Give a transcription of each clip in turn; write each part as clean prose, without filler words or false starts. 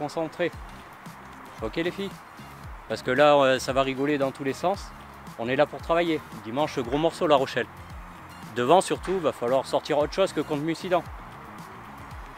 concentrés. Ok les filles? Parce que là, ça va rigoler dans tous les sens. On est là pour travailler. Dimanche, gros morceau La Rochelle. Devant surtout, va falloir sortir autre chose que contre Mussidan.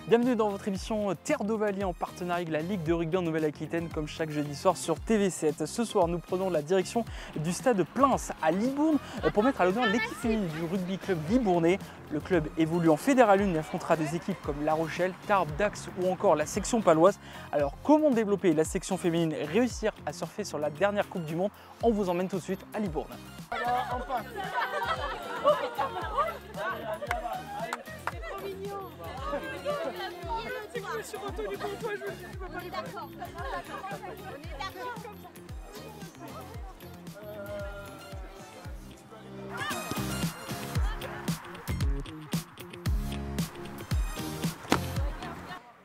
Bienvenue dans votre émission Terre d'Ovalie en partenariat avec la Ligue de rugby en Nouvelle-Aquitaine, comme chaque jeudi soir sur TV7. Ce soir, nous prenons la direction du stade Plains à Libourne pour mettre à l'honneur l'équipe féminine du rugby club libournais. Le club évolue en Fédéral 1 et affrontera des équipes comme La Rochelle, Tarbes, Dax ou encore la section paloise. Alors, comment développer la section féminine et réussir à surfer sur la dernière Coupe du Monde? On vous emmène tout de suite à Libourne. Sur Anthony pour toi, je me dis, tu peux pas les d'accord. On est d'accord.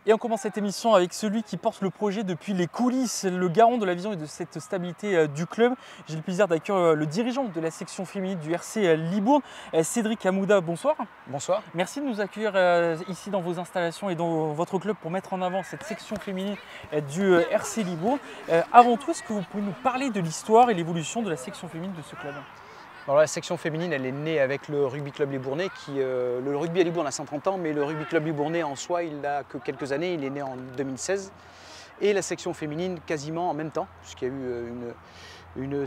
Et on commence cette émission avec celui qui porte le projet depuis les coulisses, le garant de la vision et de cette stabilité du club. J'ai le plaisir d'accueillir le dirigeant de la section féminine du RC Libourne, Cédric Amouda. Bonsoir. Bonsoir. Merci de nous accueillir ici dans vos installations et dans votre club pour mettre en avant cette section féminine du RC Libourne. Avant tout, est-ce que vous pouvez nous parler de l'histoire et l'évolution de la section féminine de ce club? Alors, la section féminine, elle est née avec le rugby club libournais. Le rugby à Libourne a 130 ans, mais le rugby club libournais en soi, il n'a que quelques années. Il est né en 2016. Et la section féminine quasiment en même temps, puisqu'il y a eu une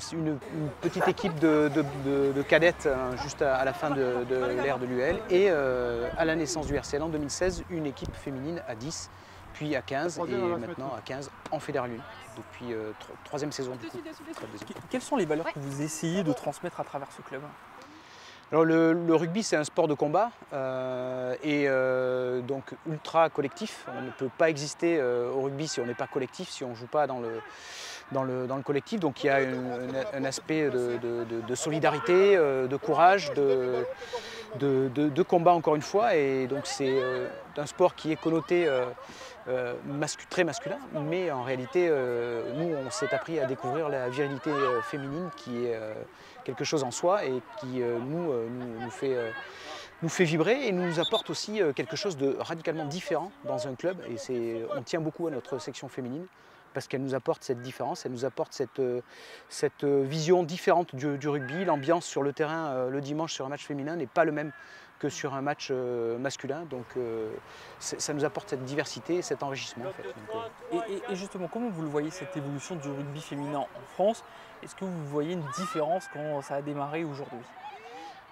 petite équipe de cadettes juste à la fin de l'ère de l'UL. Et à la naissance du RCL en 2016, une équipe féminine à 10, puis à 15 et maintenant à 15 en Fédéral 1 depuis troisième saison du coup. Quelles sont les valeurs que vous essayez de transmettre à travers ce club? Alors le rugby, c'est un sport de combat donc ultra collectif. On ne peut pas exister au rugby si on n'est pas collectif, si on ne joue pas dans le collectif. Donc il y a un aspect de solidarité, de courage, de combat encore une fois. Et donc c'est un sport qui est connoté très masculin, mais en réalité, nous, on s'est appris à découvrir la virilité féminine qui est quelque chose en soi et qui nous fait vibrer et nous apporte aussi quelque chose de radicalement différent dans un club. Et on tient beaucoup à notre section féminine parce qu'elle nous apporte cette différence, elle nous apporte cette vision différente du rugby. L'ambiance sur le terrain le dimanche sur un match féminin n'est pas le même que sur un match masculin. Donc ça nous apporte cette diversité, cet enrichissement en fait. Et justement, comment vous le voyez cette évolution du rugby féminin en France? Est-ce que vous voyez une différence quand ça a démarré aujourd'hui?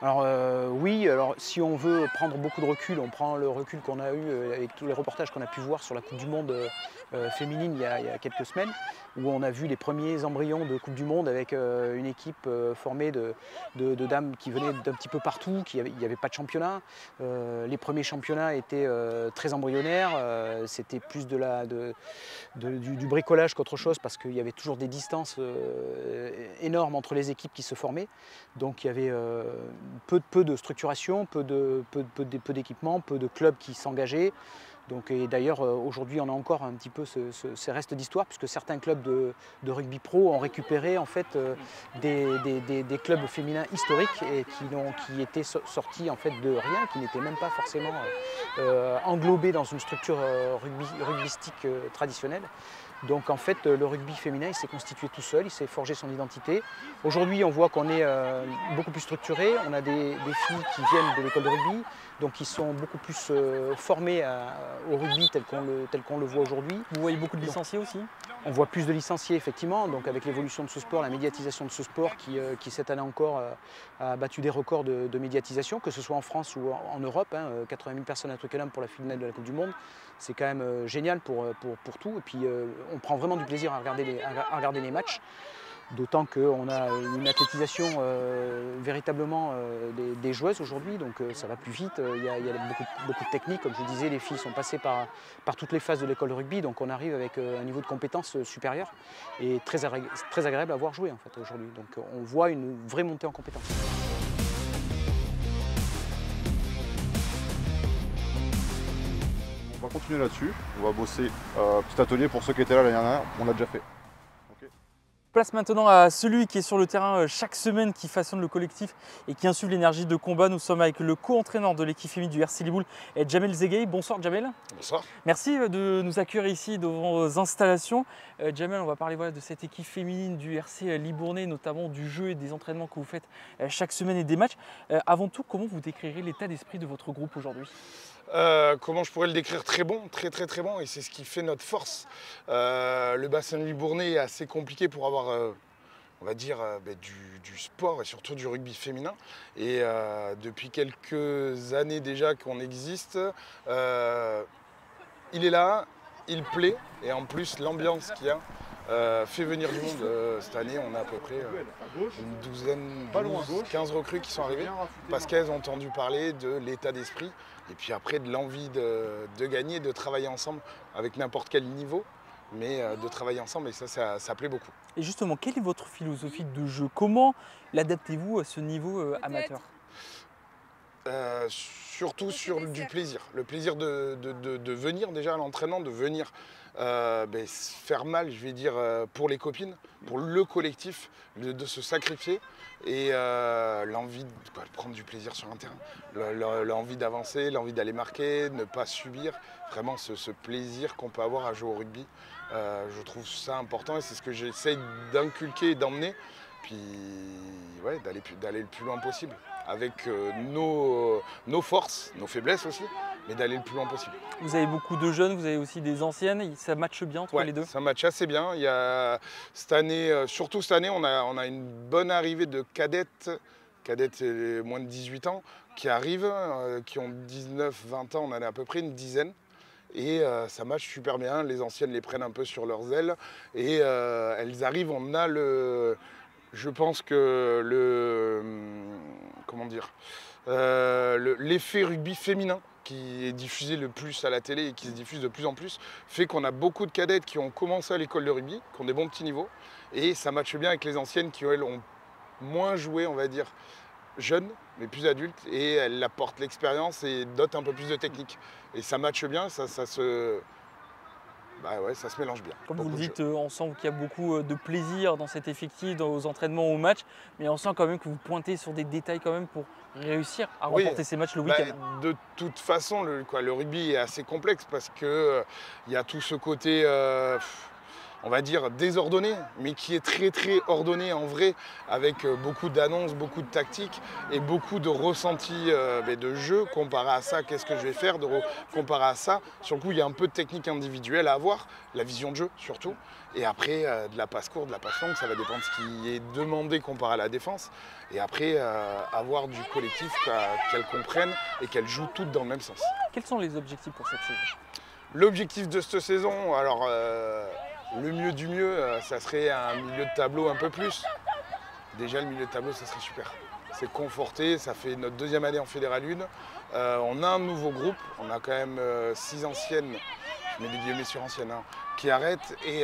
Alors oui, alors si on veut prendre beaucoup de recul, on prend le recul qu'on a eu avec tous les reportages qu'on a pu voir sur la Coupe du Monde féminine il y a quelques semaines, où on a vu les premiers embryons de Coupe du Monde avec une équipe formée de dames qui venaient d'un petit peu partout, il n'y avait pas de championnat. Les premiers championnats étaient très embryonnaires, c'était plus du bricolage qu'autre chose parce qu'il y avait toujours des distances énormes entre les équipes qui se formaient. Donc il y avait peu de structuration, peu d'équipements, peu de clubs qui s'engageaient. Et d'ailleurs, aujourd'hui, on a encore un petit peu ces restes d'histoire, puisque certains clubs de rugby pro ont récupéré en fait, des clubs féminins historiques et qui étaient sortis en fait, de rien, qui n'étaient même pas forcément englobés dans une structure rugbystique traditionnelle. Donc en fait, le rugby féminin, il s'est constitué tout seul, il s'est forgé son identité. Aujourd'hui, on voit qu'on est beaucoup plus structuré. On a des filles qui viennent de l'école de rugby, donc qui sont beaucoup plus formées au rugby tel qu'on le voit aujourd'hui. Vous voyez beaucoup de licenciés aussi? On voit plus de licenciés effectivement, donc avec l'évolution de ce sport, la médiatisation de ce sport qui cette année encore a battu des records de médiatisation, que ce soit en France ou en Europe. 80 000 personnes à Twickenham pour la finale de la Coupe du Monde, c'est quand même génial pour tout. Et puis on prend vraiment du plaisir à regarder les matchs. D'autant qu'on a une athlétisation véritablement des joueuses aujourd'hui, donc ça va plus vite. Il y a beaucoup de techniques, comme je vous disais, les filles sont passées par toutes les phases de l'école de rugby, donc on arrive avec un niveau de compétence supérieur et très agréable à voir jouer en fait aujourd'hui. Donc on voit une vraie montée en compétence. On va continuer là-dessus, on va bosser petit atelier pour ceux qui étaient là l'année dernière, on l'a déjà fait. Place maintenant à celui qui est sur le terrain chaque semaine, qui façonne le collectif et qui insuffle l'énergie de combat. Nous sommes avec le co-entraîneur de l'équipe féminine du RC Liboul, Djamel Zegueï. Bonsoir Djamel. Bonsoir. Merci de nous accueillir ici devant vos installations. Djamel, on va parler de cette équipe féminine du RC Libournais, notamment du jeu et des entraînements que vous faites chaque semaine et des matchs. Avant tout, comment vous décrirez l'état d'esprit de votre groupe aujourd'hui ? Comment je pourrais le décrire? Très bon, très bon, et c'est ce qui fait notre force. Le bassin libournais est assez compliqué pour avoir, on va dire, du sport et surtout du rugby féminin. Et depuis quelques années déjà qu'on existe, il est là, il plaît, et en plus l'ambiance qu'il y a fait venir du monde. Cette année, on a à peu près une douzaine, 15 recrues qui sont arrivées parce qu'elles ont entendu parler de l'état d'esprit et puis après de l'envie de gagner, de travailler ensemble avec n'importe quel niveau, mais de travailler ensemble, et ça plaît beaucoup. Et justement, quelle est votre philosophie de jeu? Comment l'adaptez-vous à ce niveau amateur? Surtout sur du plaisir. Le plaisir de venir déjà à l'entraînement, de venir faire mal, je vais dire, pour les copines, pour le collectif, de se sacrifier, et l'envie de prendre du plaisir sur un terrain, l'envie d'avancer, l'envie d'aller marquer, ne pas subir, vraiment ce plaisir qu'on peut avoir à jouer au rugby. Je trouve ça important et c'est ce que j'essaye d'inculquer et d'emmener, puis ouais, d'aller le plus loin possible avec nos forces, nos faiblesses aussi, mais d'aller le plus loin possible. Vous avez beaucoup de jeunes, vous avez aussi des anciennes, ça matche bien entre les deux? Ça matche assez bien. Il y a, cette année, surtout cette année, on a une bonne arrivée de cadettes moins de 18 ans, qui arrivent, qui ont 19-20 ans, on en a à peu près une dizaine. Et ça matche super bien, les anciennes les prennent un peu sur leurs ailes, et elles arrivent, on a je pense que l'effet rugby féminin qui est diffusé le plus à la télé et qui se diffuse de plus en plus, fait qu'on a beaucoup de cadettes qui ont commencé à l'école de rugby, qui ont des bons petits niveaux, et ça matche bien avec les anciennes qui, elles, ont moins joué, on va dire, jeunes, mais plus adultes, et elles apportent l'expérience et dotent un peu plus de technique. Et ça matche bien, ça se mélange bien. Comme vous le dites, on sent qu'il y a beaucoup de plaisir dans cet effectif, aux entraînements, aux matchs, mais on sent quand même que vous pointez sur des détails quand même pour réussir à remporter ces matchs le week-end. De toute façon, le rugby est assez complexe parce qu'il y a tout ce côté, on va dire, désordonné, mais qui est très ordonné en vrai, avec beaucoup d'annonces, beaucoup de tactiques et beaucoup de ressentis de jeu comparé à ça, qu'est-ce que je vais faire, comparé à ça. Sur le coup, il y a un peu de technique individuelle à avoir, la vision de jeu surtout, et après de la passe courte, de la passe longue, ça va dépendre de ce qui est demandé comparé à la défense, et après avoir du collectif, qu'elles comprennent et qu'elles jouent toutes dans le même sens. Quels sont les objectifs pour cette saison? L'objectif de cette saison, alors le mieux du mieux, ça serait un milieu de tableau un peu plus. Déjà, le milieu de tableau, ça serait super. C'est conforté, ça fait notre deuxième année en Fédéral 1. On a un nouveau groupe, on a quand même 6 anciennes, je mets des guillemets sur anciennes, qui arrêtent et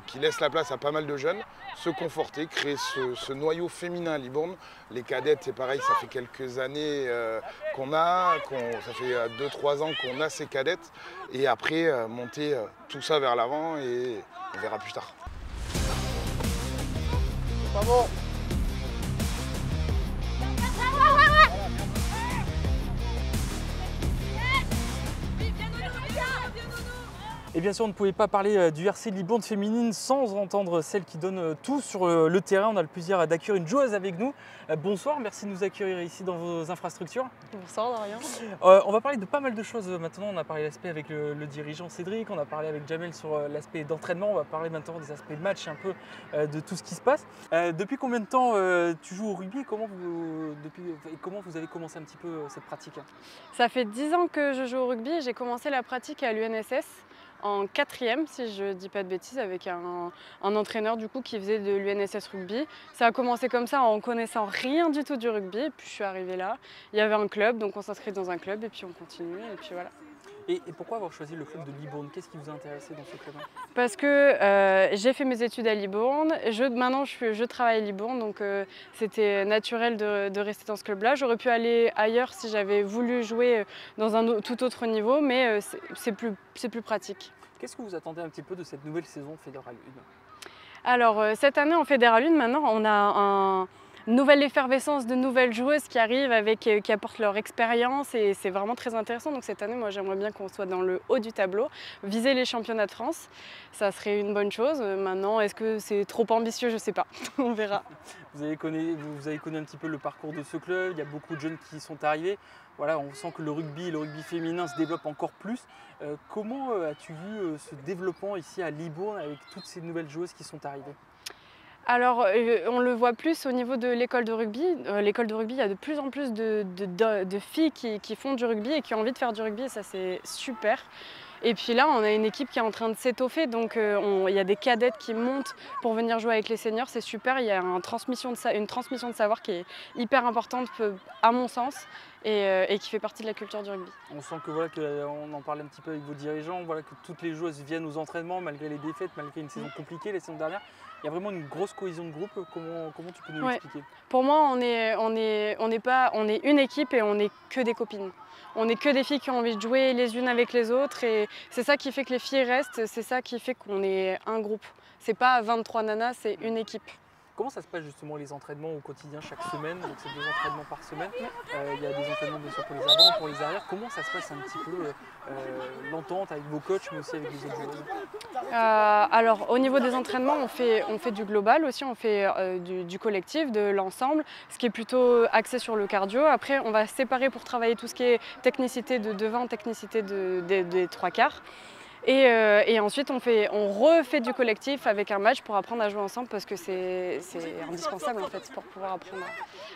qui laissent la place à pas mal de jeunes, se conforter, créer ce noyau féminin à Libourne. Les cadettes, c'est pareil, ça fait quelques années ça fait 2-3 ans qu'on a ces cadettes, et après monter tout ça vers l'avant, et on verra plus tard. Pas bon. Et bien sûr, on ne pouvait pas parler du RC Libourne féminine sans entendre celle qui donne tout sur le terrain. On a le plaisir d'accueillir une joueuse avec nous. Bonsoir, merci de nous accueillir ici dans vos infrastructures. Bonsoir, Dorian. On va parler de pas mal de choses maintenant. On a parlé de l'aspect avec le dirigeant Cédric, on a parlé avec Djamel sur l'aspect d'entraînement, on va parler maintenant des aspects de match, un peu de tout ce qui se passe. Depuis combien de temps tu joues au rugby et comment vous avez commencé un petit peu cette pratique? Ça fait 10 ans que je joue au rugby. J'ai commencé la pratique à l'UNSS. En 4e, si je ne dis pas de bêtises, avec un entraîneur du coup qui faisait de l'UNSS rugby. Ça a commencé comme ça en connaissant rien du tout du rugby, et puis je suis arrivée là. Il y avait un club, donc on s'inscrit dans un club et puis on continue, et puis voilà. Et pourquoi avoir choisi le club de Libourne? Qu'est-ce qui vous a intéressé dans ce club? Parce que j'ai fait mes études à Libourne, maintenant je travaille à Libourne, donc c'était naturel de rester dans ce club-là. J'aurais pu aller ailleurs si j'avais voulu jouer dans un tout autre niveau, mais c'est plus pratique. Qu'est-ce que vous attendez un petit peu de cette nouvelle saison Fédéral 1? Alors cette année en Fédéral 1, maintenant on a une nouvelle effervescence de nouvelles joueuses qui arrivent qui apportent leur expérience et c'est vraiment très intéressant. Donc cette année, moi j'aimerais bien qu'on soit dans le haut du tableau, viser les championnats de France, ça serait une bonne chose. Maintenant, est-ce que c'est trop ambitieux? Je sais pas, on verra. Vous avez connu un petit peu le parcours de ce club, il y a beaucoup de jeunes qui sont arrivés. Voilà, on sent que le rugby féminin se développe encore plus. Comment as-tu vu ce développement ici à Libourne avec toutes ces nouvelles joueuses qui sont arrivées? Alors, on le voit plus au niveau de l'école de rugby. L'école de rugby, il y a de plus en plus de filles qui font du rugby et qui ont envie de faire du rugby et ça c'est super. Et puis là, on a une équipe qui est en train de s'étoffer, donc il y a des cadettes qui montent pour venir jouer avec les seniors, c'est super. Il y a une transmission de savoir qui est hyper importante à mon sens et qui fait partie de la culture du rugby. On sent que, voilà, on en parlait un petit peu avec vos dirigeants, voilà, que toutes les joueuses viennent aux entraînements malgré les défaites, malgré une saison compliquée la saison dernière. Il y a vraiment une grosse cohésion de groupe. Comment tu peux nous l'expliquer? Pour moi, on est une équipe et on n'est que des copines. On n'est que des filles qui ont envie de jouer les unes avec les autres et c'est ça qui fait que les filles restent, c'est ça qui fait qu'on est un groupe. C'est pas 23 nanas, c'est une équipe. Comment ça se passe justement les entraînements au quotidien chaque semaine? Donc c'est 2 entraînements par semaine. Il y a des entraînements bien sûr pour les avant, pour les arrières. Comment ça se passe un petit peu l'entente avec vos coachs mais aussi avec les autres joueuses? Alors au niveau des entraînements, on fait du global aussi, on fait du collectif, de l'ensemble, ce qui est plutôt axé sur le cardio. Après on va séparer pour travailler tout ce qui est technicité de devant, technicité des 3/4. Et ensuite, on refait du collectif avec un match pour apprendre à jouer ensemble parce que c'est indispensable en fait pour pouvoir apprendre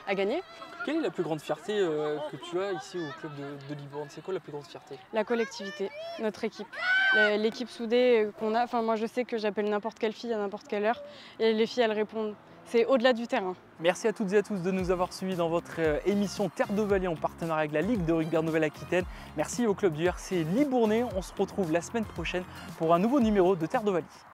à gagner. Quelle est la plus grande fierté que tu as ici au club de Libourne? C'est quoi la plus grande fierté? La collectivité, notre équipe. L'équipe soudée qu'on a, enfin, moi je sais que j'appelle n'importe quelle fille à n'importe quelle heure et les filles elles répondent. C'est au-delà du terrain. Merci à toutes et à tous de nous avoir suivis dans votre émission Terre d'Ovalie en partenariat avec la Ligue de rugby Nouvelle-Aquitaine. Merci au club du RC Libournais. On se retrouve la semaine prochaine pour un nouveau numéro de Terre d'Ovalie.